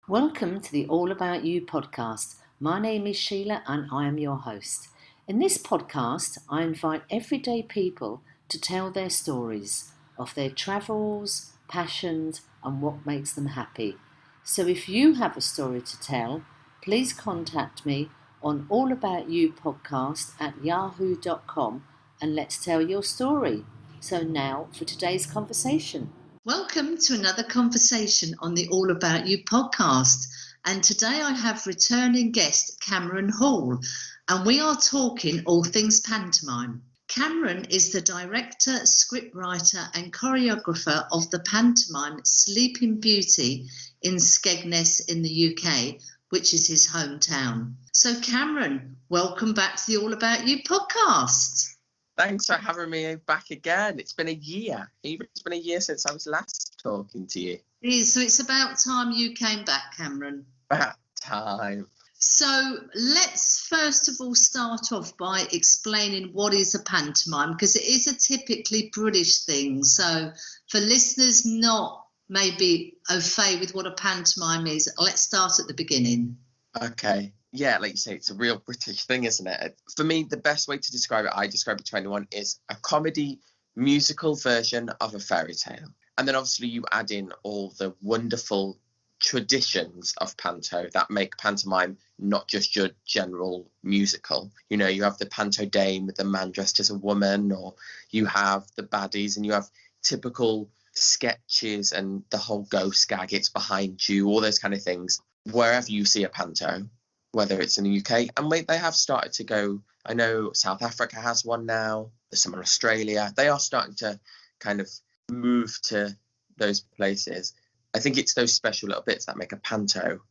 Welcome to the All About You podcast. My name is Sheila and I am your host. In this podcast, I invite everyday people to tell their stories of their travels, passions, and what makes them happy. So if you have a story to tell, please contact me on allaboutyoupodcast@yahoo.com and let's tell your story. So now for today's conversation. Welcome to another conversation on the All About You podcast. And today I have returning guest Cameron Hall, and we are talking all things pantomime. Cameron is the director, scriptwriter and choreographer of the pantomime Sleeping Beauty in Skegness in the UK, which is his hometown. So Cameron, welcome back to the All About You podcast. Thanks for having me back again. It's been a year. It's been a year since I was last talking to you. It is, so it's about time you came back, Cameron. About time. So let's first of all start off by explaining what is a pantomime, because it is a typically British thing. So for listeners not maybe au fait with what a pantomime is, let's start at the beginning. Okay. Yeah, like you say, it's a real British thing, isn't it? For me, the best way to describe it, I describe it to anyone, is a comedy musical version of a fairy tale. And then obviously you add in all the wonderful traditions of panto that make pantomime not just your general musical. You know, you have the panto dame with the man dressed as a woman, or you have the baddies and you have typical sketches and the whole ghost gag, it's behind you, all those kind of things. Wherever you see a panto, whether it's in the UK, and they have started to go, I know South Africa has one now, there's some in Australia, they are starting to kind of move to those places. I think it's those special little bits that make a panto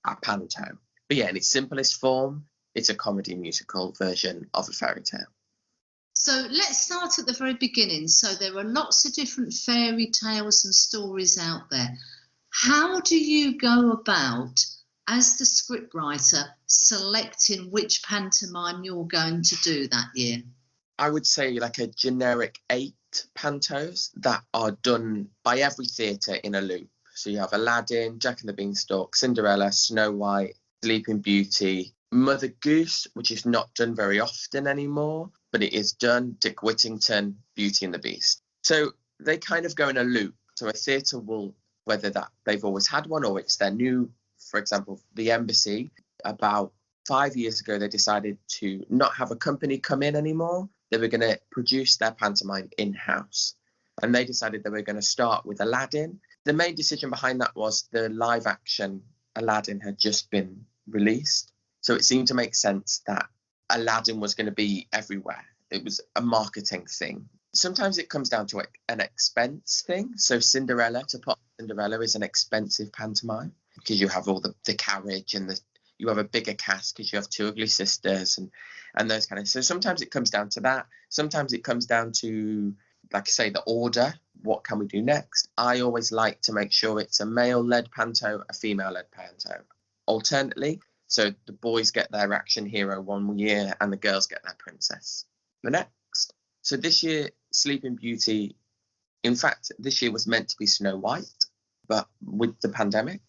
a panto. But yeah, in its simplest form, it's a comedy musical version of a fairy tale. So let's start at the very beginning. So there are lots of different fairy tales and stories out there. How do you go about, as the scriptwriter, selecting which pantomime you're going to do that year? I would say like a generic 8 pantos that are done by every theatre in a loop. So you have Aladdin, Jack and the Beanstalk, Cinderella, Snow White, Sleeping Beauty, Mother Goose, which is not done very often anymore, but it is done, Dick Whittington, Beauty and the Beast. So they kind of go in a loop. So a theatre will, whether that they've always had one or it's their new, for example, the Embassy, about 5 years ago, they decided to not have a company come in anymore. They were going to produce their pantomime in-house. And they decided they were going to start with Aladdin. The main decision behind that was the live action Aladdin had just been released. So it seemed to make sense that Aladdin was going to be everywhere. It was a marketing thing. Sometimes it comes down to an expense thing. So Cinderella, to put Cinderella, is an expensive pantomime because you have all the carriage and you have a bigger cast because you have 2 ugly sisters and those kind of. So sometimes it comes down to that. Sometimes it comes down to, like I say, the order. What can we do next? I always like to make sure it's a male-led panto, a female-led panto. Alternately, so the boys get their action hero one year and the girls get their princess the next. So this year, Sleeping Beauty, in fact, this year was meant to be Snow White, but with the pandemic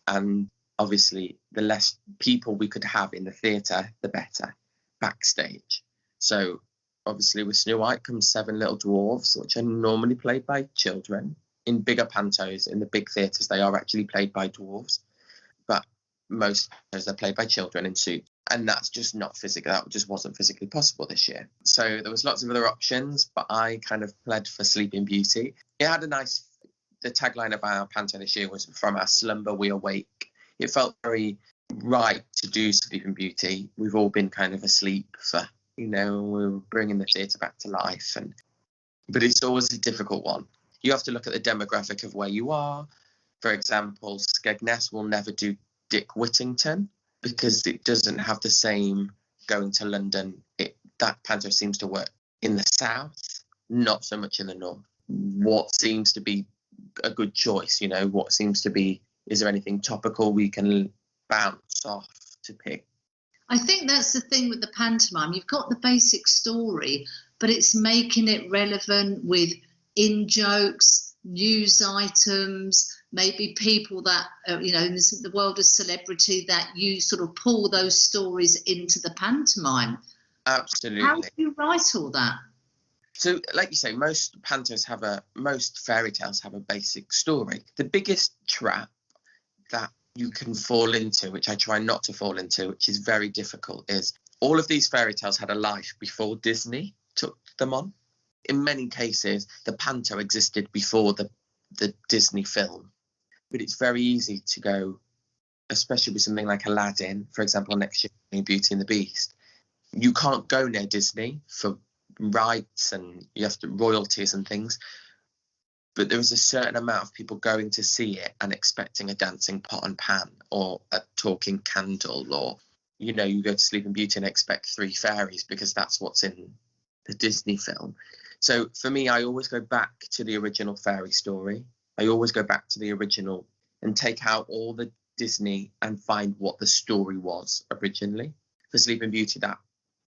and obviously the less people we could have in the theatre, the better, backstage. So obviously with Snow White comes 7 little dwarves, which are normally played by children. In bigger pantos, in the big theatres, they are actually played by dwarves. But most pantos are played by children in suits. And that's just not physical. That just wasn't physically possible this year. So there was lots of other options, but I kind of pled for Sleeping Beauty. It had the tagline of our panto this year was, "From our slumber we awake." It felt very right to do Sleeping Beauty. We've all been kind of asleep for, we were bringing the theatre back to life. But it's always a difficult one. You have to look at the demographic of where you are. For example, Skegness will never do Dick Whittington because it doesn't have the same going to London. That panto seems to work in the south, not so much in the north. What seems to be a good choice? What seems to be, is there anything topical we can bounce off to pick? I think that's the thing with the pantomime. You've got the basic story, but it's making it relevant with in-jokes, news items, maybe people that, you know, in the world of celebrity, that you sort of pull those stories into the pantomime. Absolutely. How do you write all that? So, like you say, most fairy tales have a basic story. The biggest trap that you can fall into, which I try not to fall into, which is very difficult, is all of these fairy tales had a life before Disney took them on. In many cases, the panto existed before the Disney film. But it's very easy to go, especially with something like Aladdin, for example, next year, Beauty and the Beast. You can't go near Disney for rights and you have to royalties and things. But there is a certain amount of people going to see it and expecting a dancing pot and pan or a talking candle, or, you know, you go to Sleeping Beauty and expect 3 fairies because that's what's in the Disney film. So for me, I always go back to the original fairy story. I always go back to the original and take out all the Disney and find what the story was originally. For Sleeping Beauty, that,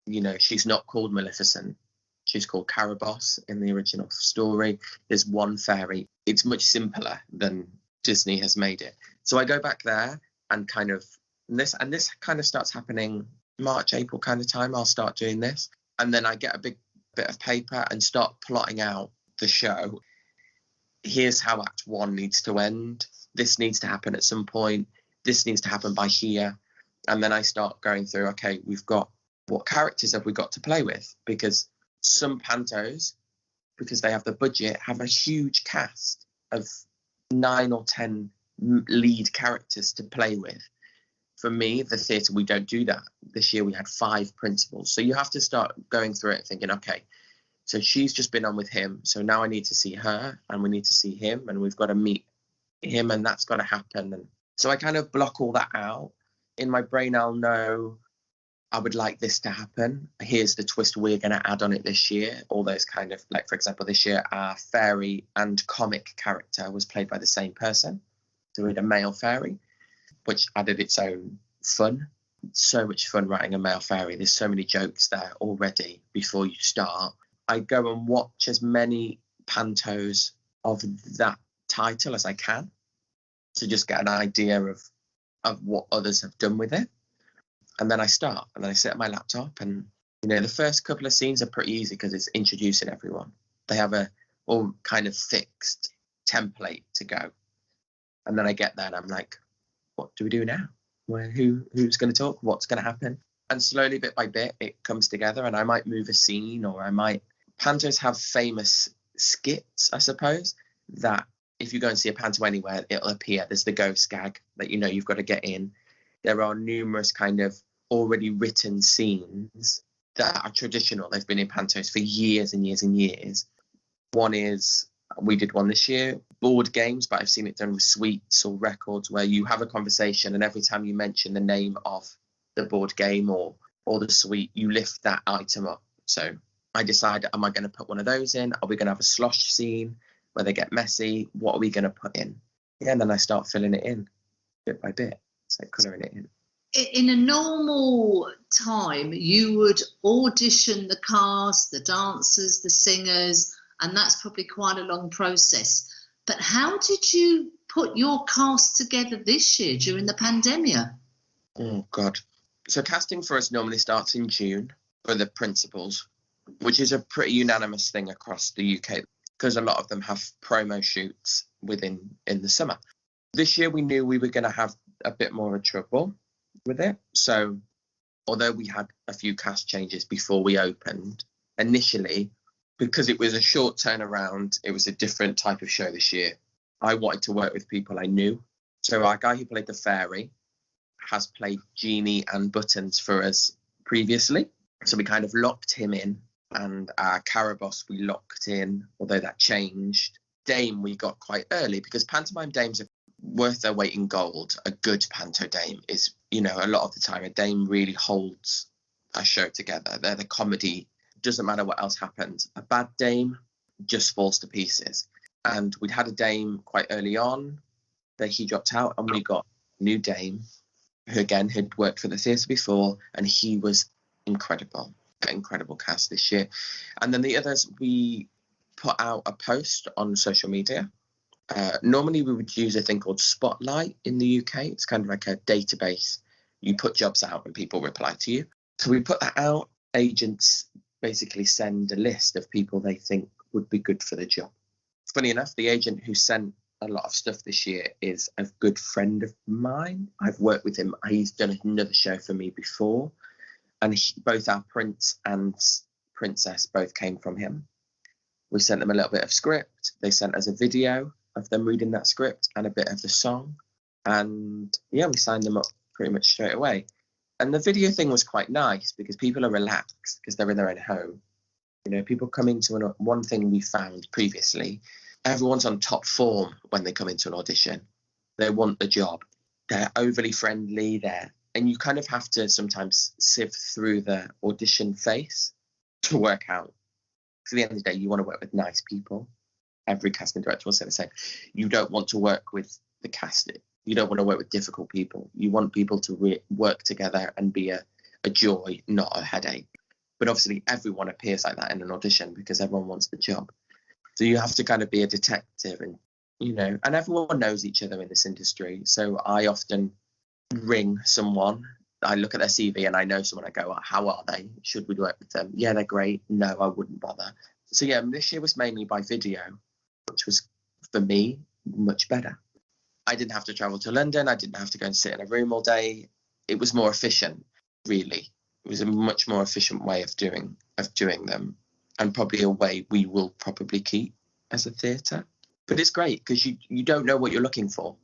you know, she's not called Maleficent. She's called Caraboss in the original story. There's one fairy. It's much simpler than Disney has made it. So I go back there and this kind of starts happening March, April kind of time. I'll start doing this. And then I get a big bit of paper and start plotting out the show. Here's how Act 1 needs to end. This needs to happen at some point. This needs to happen by here. And then I start going through, okay, what characters have we got to play with? Because some pantos, because they have the budget, have a huge cast of 9 or 10 lead characters to play with. For me, the theatre, we don't do that. This year we had 5 principals. So you have to start going through it thinking, okay, so she's just been on with him. So now I need to see her and we need to see him and we've got to meet him and that's got to happen. And so I kind of block all that out. In my brain, I'll know I would like this to happen. Here's the twist we're going to add on it this year. All those kind of, like, for example, this year, our fairy and comic character was played by the same person. So we had a male fairy, which added its own fun. So much fun writing a male fairy. There's so many jokes there already before you start. I go and watch as many pantos of that title as I can to just get an idea of what others have done with it. And then I start and then I sit at my laptop and, you know, the first couple of scenes are pretty easy because it's introducing everyone. They have a all kind of fixed template to go. And then I get there and I'm like, what do we do now? Who's going to talk? What's going to happen? And slowly, bit by bit, it comes together and I might move a scene or pantos have famous skits, I suppose, that if you go and see a panto anywhere, it'll appear. There's the ghost gag that, you know, you've got to get in. There are numerous kind of already written scenes that are traditional. They've been in pantos for years and years and years. One is, we did one this year, board games, but I've seen it done with sweets or records where you have a conversation and every time you mention the name of the board game or the sweet, you lift that item up. So I decide, am I going to put one of those in? Are we going to have a slosh scene where they get messy? What are we going to put in? Yeah, and then I start filling it in bit by bit. It's like colouring it in. In a normal time, you would audition the cast, the dancers, the singers, and that's probably quite a long process. But how did you put your cast together this year during the pandemic? Oh, God. So casting for us normally starts in June for the principals, which is a pretty unanimous thing across the UK because a lot of them have promo shoots in the summer. This year we knew we were going to have a bit more of trouble with it. So although we had a few cast changes before we opened, initially, because it was a short turnaround, it was a different type of show this year. I wanted to work with people I knew. So our guy who played the fairy has played Genie and Buttons for us previously. So we kind of locked him in, and our Caraboss we locked in, although that changed. Dame we got quite early because pantomime dames are worth their weight in gold. A good panto dame is, you know, a lot of the time a dame really holds a show together. They're the comedy. Doesn't matter what else happens. A bad dame just falls to pieces. And we'd had a dame quite early on that he dropped out, and we got a new dame who again had worked for the theatre before, and he was incredible cast this year. And then the others, we put out a post on social media Normally we would use a thing called Spotlight in the UK. It's kind of like a database. You put jobs out and people reply to you. So we put that out. Agents basically send a list of people they think would be good for the job. Funny enough, the agent who sent a lot of stuff this year is a good friend of mine. I've worked with him. He's done another show for me before. And both our Prince and Princess both came from him. We sent them a little bit of script. They sent us a video of them reading that script and a bit of the song. And yeah, we signed them up pretty much straight away. And the video thing was quite nice because people are relaxed because they're in their own home. You know, people come into one thing we found previously, everyone's on top form when they come into an audition. They want the job. They're overly friendly and you kind of have to sometimes sift through the audition phase to work out. For the end of the day, you want to work with nice people. Every casting director will say the same. You don't want to work with the casting. You don't want to work with difficult people. You want people to work together and be a joy, not a headache. But obviously everyone appears like that in an audition because everyone wants the job. So you have to kind of be a detective and, you know, and everyone knows each other in this industry. So I often ring someone. I look at their CV and I know someone. I go, how are they? Should we work with them? Yeah, they're great. No, I wouldn't bother. So yeah, this year was mainly by video, which was, for me, much better. I didn't have to travel to London. I didn't have to go and sit in a room all day. It was more efficient, really. It was a much more efficient way of doing them, and probably a way we will probably keep as a theatre. But it's great because you don't know what you're looking for.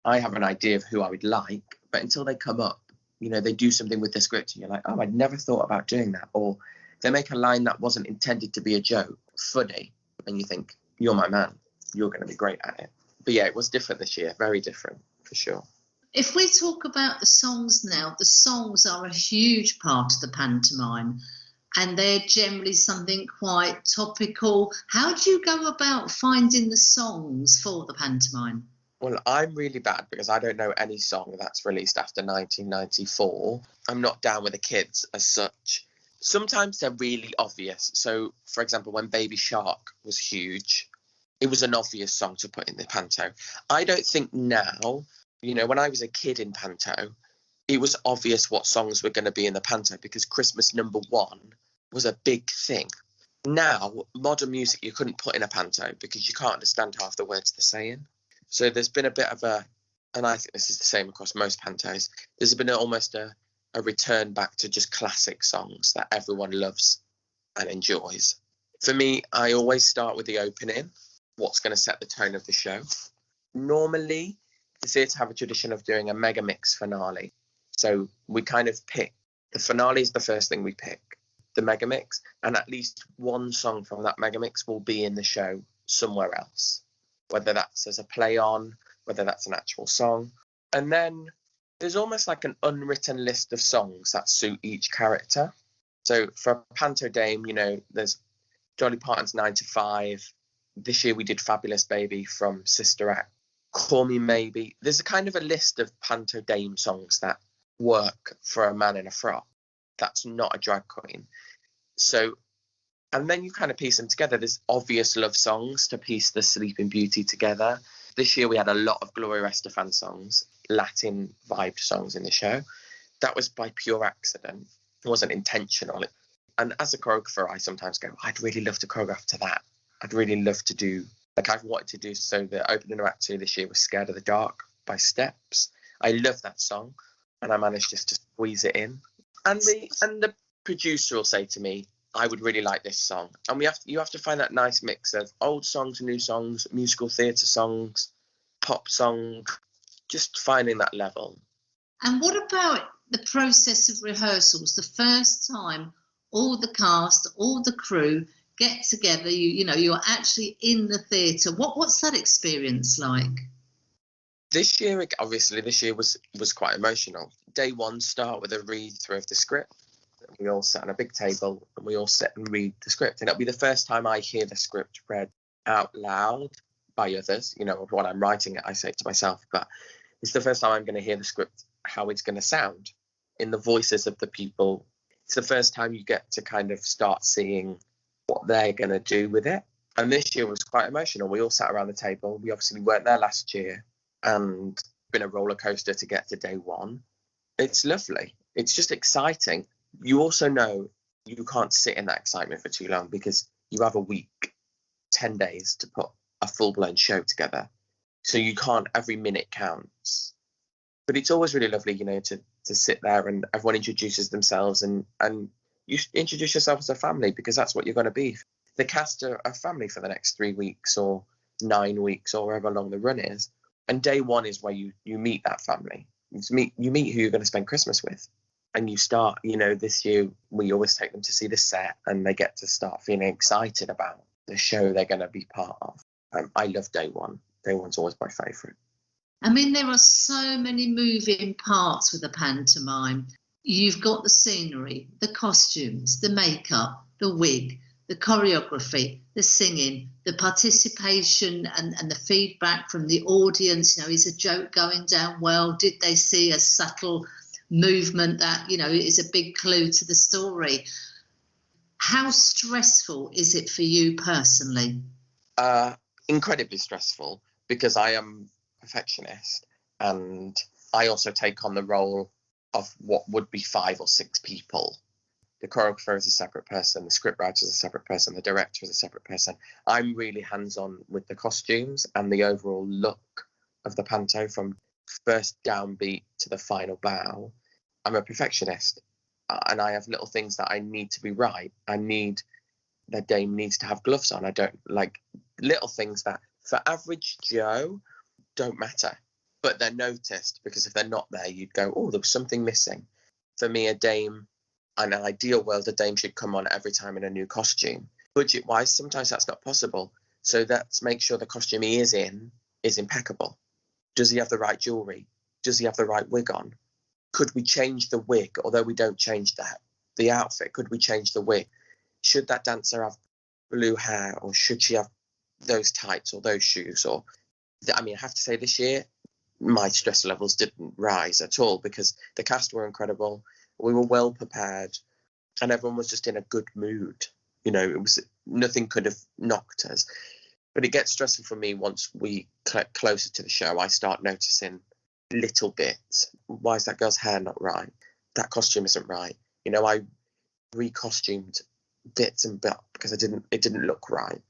I have an idea of who I would like, but until they come up, you know, they do something with the script and you're like, oh, I'd never thought about doing that. Or they make a line that wasn't intended to be a joke, funny, and you think, you're my man. You're going to be great at it. But yeah, it was different this year, very different, for sure. If we talk about the songs now, the songs are a huge part of the pantomime and they're generally something quite topical. How do you go about finding the songs for the pantomime? Well, I'm really bad because I don't know any song that's released after 1994. I'm not down with the kids as such. Sometimes they're really obvious. So, for example, when Baby Shark was huge, it was an obvious song to put in the panto. I don't think now, you know, when I was a kid in panto, it was obvious what songs were going to be in the panto because Christmas number 1 was a big thing. Now, modern music you couldn't put in a panto because you can't understand half the words they're saying. So there's been a bit of and I think this is the same across most pantos, there's been almost a return back to just classic songs that everyone loves and enjoys. For me, I always start with the opening, what's going to set the tone of the show. Normally, the theatre have a tradition of doing a mega mix finale. So we kind of pick, the finale is the first thing we pick, the mega mix, and at least one song from that mega mix will be in the show somewhere else, whether that's as a play on, whether that's an actual song. And then there's almost like an unwritten list of songs that suit each character. So for Panto Dame, you know, there's Dolly Parton's 9 to 5. This year we did Fabulous Baby from Sister Act. Call Me Maybe. There's a kind of a list of Panto Dame songs that work for a man in a frock. That's not a drag queen. So, and then you kind of piece them together. There's obvious love songs to piece the Sleeping Beauty together. This year we had a lot of Gloria Estefan songs, Latin vibed songs in the show. That was by pure accident. It wasn't intentional. And as a choreographer, I sometimes go, I'd really love to choreograph to that. I'd really love to do, like I've wanted to do, so the opening of Act 2 this year was Scared of the Dark by Steps. I love that song, and I managed just to squeeze it in. And the producer will say to me, I would really like this song. And you have to find that nice mix of old songs, new songs, musical theatre songs, pop song, just finding that level. And what about the process of rehearsals? The first time all the cast, all the crew get together, you know, you're actually in the theatre. What's that experience like? This year was quite emotional. Day one, start with a read through of the script. We all sat on a big table and we all sit and read the script. And it'll be the first time I hear the script read out loud by others. You know, when I'm writing it, I say it to myself, but it's the first time I'm going to hear the script, how it's going to sound in the voices of the people. It's the first time you get to kind of start seeing what they're going to do with it. And this year was quite emotional. We all sat around the table. We obviously weren't there last year, and it's been a roller coaster to get to day one. It's lovely. It's just exciting. You also know you can't sit in that excitement for too long because you have a week, 10 days to put a full-blown show together. So you can't, every minute counts. But it's always really lovely, to sit there and everyone introduces themselves and you introduce yourself as a family because that's what you're going to be. The cast are a family for the next 3 weeks or 9 weeks or however long the run is. And day one is where you meet that family. You meet who you're going to spend Christmas with. And you start, this year we always take them to see the set and they get to start feeling excited about the show they're going to be part of. I love day one. Day one's always my favourite. I mean, there are so many moving parts with a pantomime. You've got the scenery, the costumes, the makeup, the wig, the choreography, the singing, the participation and the feedback from the audience. Is a joke going down well? Did they see a subtle movement that, is a big clue to the story? How stressful is it for you personally? Incredibly stressful because I am a perfectionist and I also take on the role of what would be 5 or 6 people. The choreographer is a separate person, the scriptwriter is a separate person, the director is a separate person. I'm really hands-on with the costumes and the overall look of the panto from first downbeat to the final bow. I'm a perfectionist and I have little things that I need to be right. The dame needs to have gloves on. I don't like little things that for average Joe don't matter, but they're noticed because if they're not there, you'd go, oh, there was something missing. For me, in an ideal world, a dame should come on every time in a new costume. Budget-wise, sometimes that's not possible. So let's make sure the costume he is in is impeccable. Does he have the right jewellery? Does he have the right wig on? Could we change the wig, although we don't change the outfit? Could we change the wig? Should that dancer have blue hair or should she have those tights or those shoes? I have to say this year, my stress levels didn't rise at all because the cast were incredible. We were well prepared and everyone was just in a good mood. Nothing could have knocked us. But it gets stressful for me once we get closer to the show. I start noticing little bits. Why is that girl's hair not right? That costume isn't right. I re-costumed bits and bits because it didn't look right.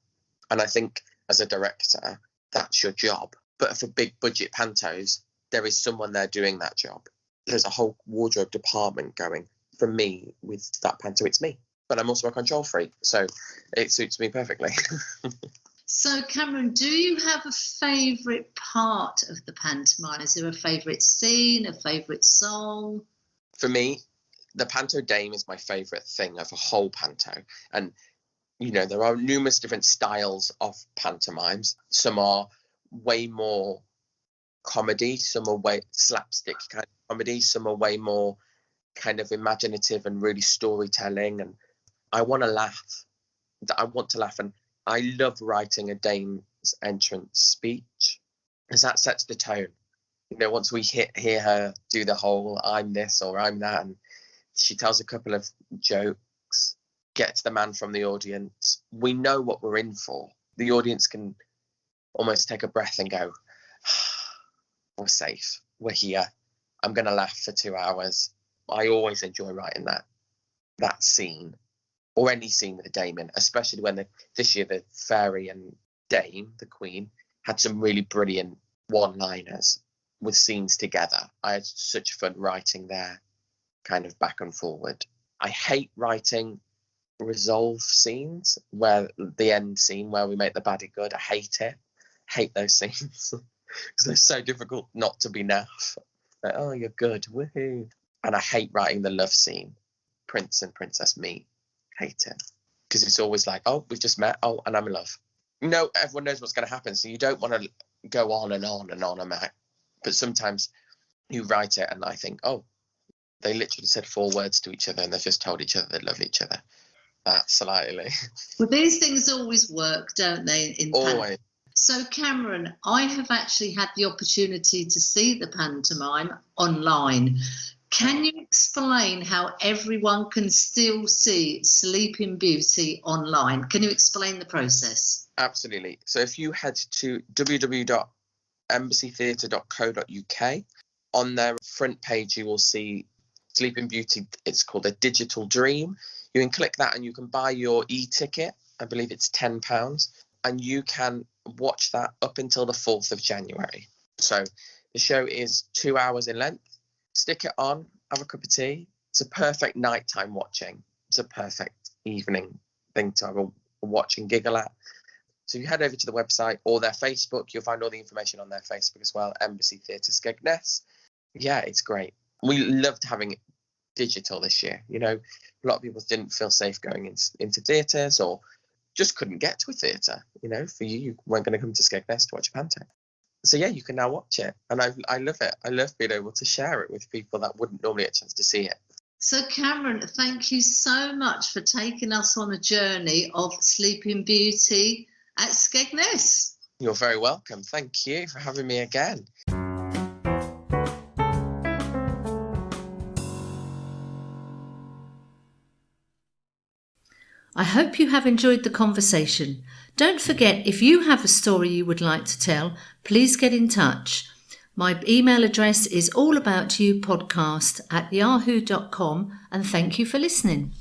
And I think as a director, that's your job. But for big budget pantos, there is someone there doing that job. There's a whole wardrobe department going. For me, with that panto, it's me. But I'm also a control freak, so it suits me perfectly. So, Cameron, do you have a favourite part of the pantomime? Is there a favourite scene, a favourite song? For me, the panto dame is my favourite thing of a whole panto. And, there are numerous different styles of pantomimes. Some are way more comedy, some are way slapstick kind of comedy, some are way more kind of imaginative and really storytelling. And I want to laugh. And I love writing a dame's entrance speech because that sets the tone. Once we hear her do the whole I'm this or I'm that, and she tells a couple of jokes, gets the man from the audience, we know what we're in for. The audience can almost take a breath and go, we're safe, we're here, I'm going to laugh for 2 hours. I always enjoy writing that scene. Or any scene with a dame in, especially when this year the fairy and dame, the queen, had some really brilliant one-liners with scenes together. I had such fun writing their kind of back and forward. I hate writing resolve scenes where the end scene where we make the baddie good. I hate it. Hate those scenes because they're so difficult not to be naff. Like, oh, you're good, woohoo! And I hate writing the love scene, prince and princess meet. Hate it because it's always like, oh, we've just met, oh, and I'm in love. Everyone knows what's going to happen, so you don't want to go on and on and on about. But sometimes you write it and I think, oh, they literally said 4 words to each other and they've just told each other they love each other. That's slightly. Well, these things always work, don't they? Always. So, Cameron, I have actually had the opportunity to see the pantomime online. Can you explain how everyone can still see Sleeping Beauty online? Can you explain the process? Absolutely. So if you head to www.embassytheatre.co.uk, on their front page you will see Sleeping Beauty. It's called A Digital Dream. You can click that and you can buy your e-ticket. I believe it's £10, and you can watch that up until the 4th of January. So the show is 2 hours in length. Stick it on, have a cup of tea. It's a perfect nighttime watching. It's a perfect evening thing to have a watch and giggle at. So if you head over to the website or their Facebook, you'll find all the information on their Facebook as well, Embassy Theatre Skegness. Yeah, it's great. We loved having it digital this year. You know, a lot of people didn't feel safe going into theatres or just couldn't get to a theatre. You know, for you weren't going to come to Skegness to watch a panto. So yeah, you can now watch it. And I love it. I love being able to share it with people that wouldn't normally get a chance to see it. So Cameron, thank you so much for taking us on a journey of Sleeping Beauty at Skegness. You're very welcome. Thank you for having me again. I hope you have enjoyed the conversation. Don't forget, if you have a story you would like to tell, please get in touch. My email address is allaboutyoupodcast@yahoo.com, and thank you for listening.